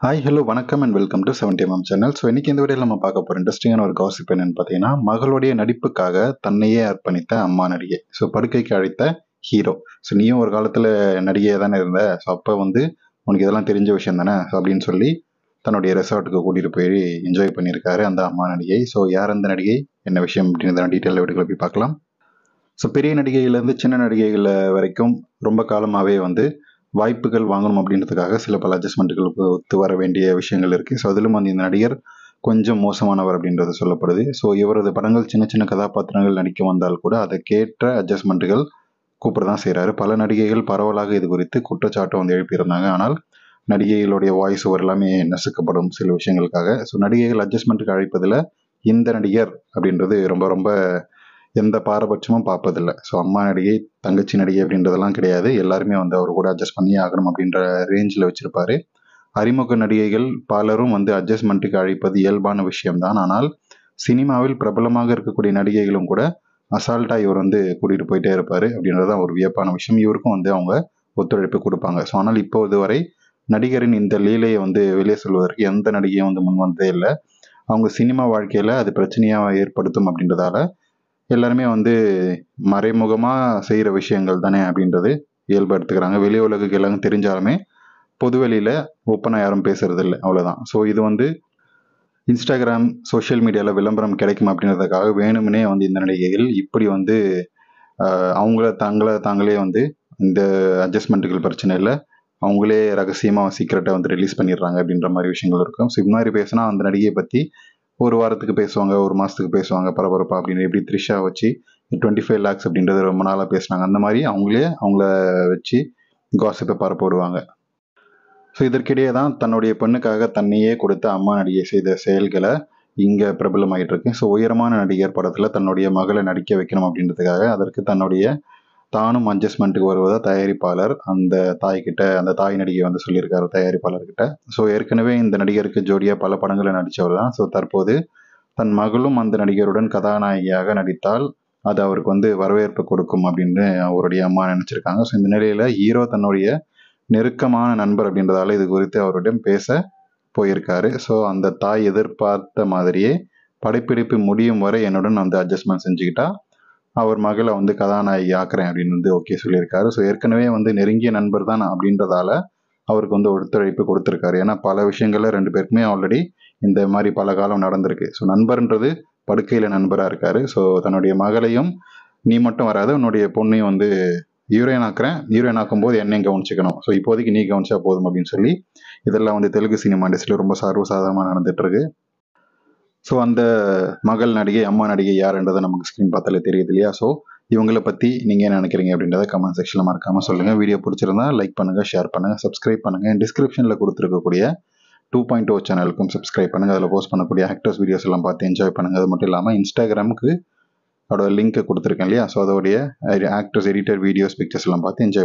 Hi hello வணக்கம் and welcome to 70mm channel. So இன்றைக்கி இந்த வீடியோவில் நம்ம பார்க்க போகிற இன்ட்ரெஸ்டிங்கான ஒரு காசிப் என்னென்னு பார்த்தீங்கன்னா, மகளுடைய நடிப்புக்காக தன்னையே அர்ப்பணித்த அம்மா நடிகை. ஸோ படுக்கைக்கு அழைத்த ஹீரோ. ஸோ நீயும் ஒரு காலத்தில் நடிகையாக தானே இருந்த, ஸோ அப்போ உனக்கு இதெல்லாம் தெரிஞ்ச விஷயம் தானே, ஸோ அப்படின்னு சொல்லி தன்னுடைய ரெசார்ட்டுக்கு கூட்டிகிட்டு போய் என்ஜாய் பண்ணியிருக்காரு அந்த அம்மா நடிகை. ஸோ யார் அந்த நடிகை, என்ன விஷயம் அப்படின்றத டீட்டெயிலாக வீடியோவில் போய் பார்க்கலாம். ஸோ பெரிய நடிகையிலேருந்து சின்ன நடிகைகள் வரைக்கும் ரொம்ப காலமாகவே வாய்ப்புகள் வாங்கணும் அப்படின்றதுக்காக சில பல அட்ஜஸ்ட்மெண்ட்டுகளுக்கு ஒத்து வர வேண்டிய விஷயங்கள் இருக்குது. ஸோ அதிலும் இந்த நடிகர் கொஞ்சம் மோசமானவர் அப்படின்றது சொல்லப்படுது. ஸோ இவரது படங்கள் சின்ன சின்ன கதாபாத்திரங்கள் நடிக்க வந்தால் கூட அதற்கேற்ற அட்ஜஸ்ட்மெண்ட்டுகள் கூப்பிட தான் செய்கிறாரு. பல நடிகைகள் பரவலாக இது குறித்து குற்றச்சாட்டு எழுப்பியிருந்தாங்க. ஆனால் நடிகைகளுடைய வாய்ஸ் ஓவர் எல்லாமே நசுக்கப்படும் சில விஷயங்களுக்காக. ஸோ நடிகைகள் அட்ஜஸ்ட்மெண்ட்டுக்கு அழைப்பதில் இந்த நடிகர் அப்படின்றது ரொம்ப ரொம்ப எந்த பாரபட்சமும் பார்ப்பதில்லை. ஸோ அம்மா நடிகை, தங்கச்சி நடிகை அப்படின்றதெல்லாம் கிடையாது. எல்லாருமே அவர் கூட அட்ஜஸ்ட் பண்ணி ஆகணும் அப்படின்ற ரேஞ்சில் வச்சுருப்பாரு. அறிமுக நடிகைகள் பலரும் அட்ஜஸ்ட்மெண்ட்டுக்கு அழைப்பது இயல்பான விஷயம்தான். ஆனால் சினிமாவில் பிரபலமாக இருக்கக்கூடிய நடிகைகளும் கூட அசால்ட்டாக இவர் கூட்டிகிட்டு போயிட்டே இருப்பார் அப்படின்றதான் ஒரு வியப்பான விஷயம். இவருக்கும் அவங்க ஒத்துழைப்பு கொடுப்பாங்க. ஸோ ஆனால் இப்போது வரை நடிகரின் இந்த லீலையை வெளியே சொல்வதற்கு எந்த நடிகையும் முன் வந்ததே இல்லை. அவங்க சினிமா வாழ்க்கையில் அது பிரச்சனையாக ஏற்படுத்தும் அப்படின்றதால எல்லாருமே மறைமுகமாக செய்கிற விஷயங்கள் தானே அப்படின்றது இயல்பு எடுத்துக்கிறாங்க. வெளி உலகுக்கு எல்லாரும் தெரிஞ்சாலுமே பொதுவெளியில் ஓப்பனாக யாரும் பேசுறது இல்லை, அவ்வளோதான். ஸோ இது இன்ஸ்டாகிராம், சோஷியல் மீடியாவில் விளம்பரம் கிடைக்கும் அப்படின்றதுக்காக வேணும்னே இந்த நடிகைகள் இப்படி தாங்களே இந்த அட்ஜஸ்ட்மெண்ட்டுகள் பிரச்சனை இல்லை, அவங்களே ரகசியமாக சீக்கிரட்டாக ரிலீஸ் பண்ணிடுறாங்க அப்படின்ற மாதிரி விஷயங்கள் இருக்கும். ஸோ இது மாதிரி பேசினா அந்த நடிகையை பற்றி ஒரு வாரத்துக்கு பேசுவாங்க, ஒரு மாதத்துக்கு பேசுவாங்க பரபரப்பா அப்படின்னு. எப்படி த்ரிஷா வச்சு 25 lakhs அப்படின்றது ரொம்ப நாளாக பேசினாங்க. அந்த மாதிரி அவங்கள வச்சு காசிப்பை பரப்ப. ஸோ இதற்கிடையே தான் தன்னுடைய பெண்ணுக்காக தன்னையே கொடுத்த அம்மா நடிகை செய்த செயல்களை இங்கே பிரபலமாயிட்டு இருக்கு. ஸோ உயரமான நடிகர் படத்தில் தன்னுடைய மகளை நடிக்க வைக்கணும் அப்படின்றதுக்காக அதற்கு தானும் அட்ஜஸ்ட்மெண்ட்டுக்கு வருவதா தயாரிப்பாளர் அந்த தாய் நடிகை சொல்லியிருக்காரு தயாரிப்பாளர்கிட்ட. ஸோ ஏற்கனவே இந்த நடிகருக்கு ஜோடியாக பல படங்களை நடித்தவர் தான். ஸோ தற்போது தன் மகளும் அந்த நடிகருடன் கதாநாயகியாக நடித்தால் அது அவருக்கு வரவேற்பு கொடுக்கும் அப்படின்னு அவருடைய அம்மா நினச்சிருக்காங்க. ஸோ இந்த நிலையில் ஹீரோ தன்னுடைய நெருக்கமான நண்பர் அப்படின்றதால இது குறித்து அவரிடம் பேச போயிருக்காரு. ஸோ அந்த தாய் எதிர்பார்த்த மாதிரியே படப்பிடிப்பு முடியும் வரை என்னுடன் அட்ஜஸ்ட்மெண்ட் செஞ்சுக்கிட்டா அவர் மகளை கதாநாயகி ஆக்குறேன் அப்படின்னு ஓகே சொல்லியிருக்காரு. ஸோ ஏற்கனவே நெருங்கிய நண்பர் தான் அப்படின்றதால அவருக்கு ஒத்துழைப்பு கொடுத்துருக்காரு. ஏன்னா பல விஷயங்கள்ல ரெண்டு பேருக்குமே ஆல்ரெடி இந்த மாதிரி பல காலம் நடந்திருக்கு. ஸோ நண்பர்ன்றது படுக்கையில் நண்பராக இருக்காரு. ஸோ தன்னுடைய மகளையும் நீ மட்டும் வராது, உன்னுடைய பொண்ணையும் ஹீரோயின் ஆக்குறேன், ஹீரோயின் ஆக்கும்போது என்னையும் கவனிச்சுக்கணும், ஸோ இப்போதைக்கு நீ கவனிச்சா போதும் அப்படின்னு சொல்லி இதெல்லாம் தெலுங்கு சினிமா இண்டஸ்ட்ரியில் ரொம்ப சர்வசாதாரணமாக நடந்துட்டு இருக்கு. ஸோ அந்த மகள் நடிகை, அம்மா நடிகை யாருன்றதை நமக்கு ஸ்க்ரீன் பார்த்தாலே தெரியுது இல்லையா? ஸோ இவங்களை பற்றி நீங்கள் என்ன நினைக்கிறீங்க அப்படின்றத கமெண்ட் செக்ஷனில் மறக்காமல் சொல்லுங்கள். வீடியோ பிடிச்சிருந்தா லைக் பண்ணுங்கள், ஷேர் பண்ணுங்கள், சப்ஸ்கிரைப் பண்ணுங்கள். டிஸ்கிரிப்ஷனில் கொடுத்துருக்கக்கூடிய 2.0 சேனலுக்கும் சப்ஸ்கிரைப் பண்ணுங்கள். அதில் போஸ்ட் பண்ணக்கூடிய ஆக்டர்ஸ் வீடியோஸ் எல்லாம் பார்த்து என்ஜாய் பண்ணுங்கள். அது மட்டும் இல்லாமல் இன்ஸ்டாகிராமுக்கு அதோட லிங்க் கொடுத்துருக்கேன் இல்லையா? ஸோ அதோடைய ஆக்டர்ஸ் எடிட்டர் வீடியோஸ் பிக்சர்ஸ் எல்லாம் பார்த்து என்ஜாய்